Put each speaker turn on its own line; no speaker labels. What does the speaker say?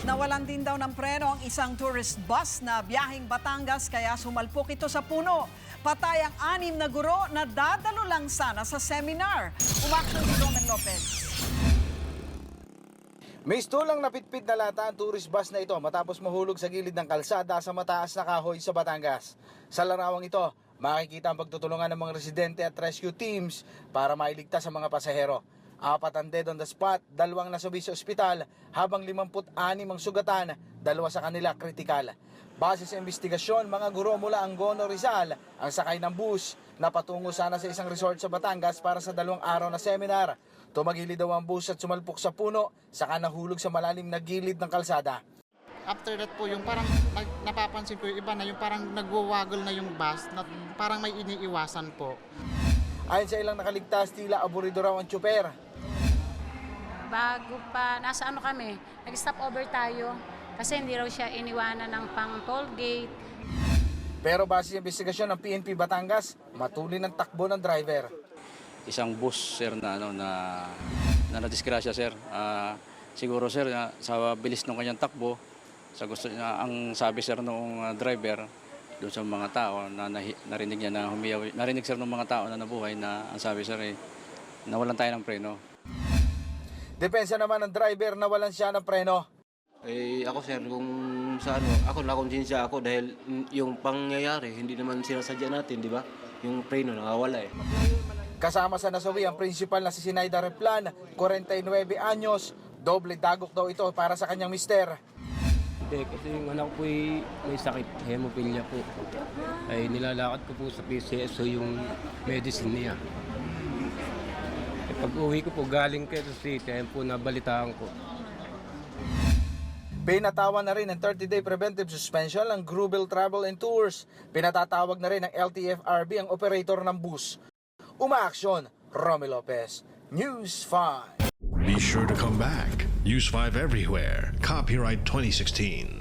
Nawalan din daw ng preno ang isang tourist bus na biyaheng Batangas kaya sumalpok ito sa puno. Patay ang 6 na guro na dadalo lang sana sa seminar. Umaksyon si Roman Lopez.
May stulang napitpit na lata ang tourist bus na ito matapos mahulog sa gilid ng kalsada sa mataas na kahoy sa Batangas. Sa larawang ito, makikita ang pagtutulungan ng mga residente at rescue teams para mailigtas ang mga pasahero. 4 ang dead on the spot, 2 nasabi sa ospital, habang 56 ang sugatan, 2 sa kanila kritikal. Base sa investigasyon, mga guro mula Angono, Rizal ang sakay ng bus na patungo sana sa isang resort sa Batangas para sa 2 araw na seminar. Tumagilid daw ang bus at sumalpok sa puno, saka nahulog sa malalim na gilid ng kalsada.
After that po, yung parang napapansin ko yung iba na yung parang nagwawagol na yung bus, na parang may iniiwasan po.
Ayon sa ilang nakaligtas, tila aburido raw ang tsuper.
Bago pa, nasa ano kami, nag-stop over tayo kasi hindi raw siya iniwanan ng pang toll gate.
Pero base sa investigasyon ng PNP Batangas, matuloy ng takbo ng driver.
Isang bus sir na nadisgrasya sir. Siguro sir sa bilis ng kanyang takbo, sa gusto niya, ang sabi sir ng driver doon sa mga tao na narinig niya na humiyaw, narinig sir ng mga tao na nabuhay na ang sabi sir nawalan tayo ng preno.
Depensa naman ng driver na walan siya ng preno.
Ako sir, kung sa ako nakonsensya ako dahil yung pangyayari, hindi naman sinasadya natin, di ba? Yung preno nakawala eh.
Kasama sa nasawi ang principal na si Sinaida Replan, 49 anyos, doble dagok daw ito para sa kanyang mister.
Hindi, kasi yung anak ko may sakit, hemophilia po. Ay nilalakad ko po sa PCSO yung medicine niya. Pag uwi ko po galing Quezon City, ayun po nabalitaan ko.
Pinatawan na rin ng 30-day preventive suspension ang Grubel Travel and Tours. Pinatatawag na rin ng LTFRB ang operator ng bus. Umaaksyon, Romy Lopez, News 5.
Be sure to come back. Use 5 everywhere. Copyright 2016.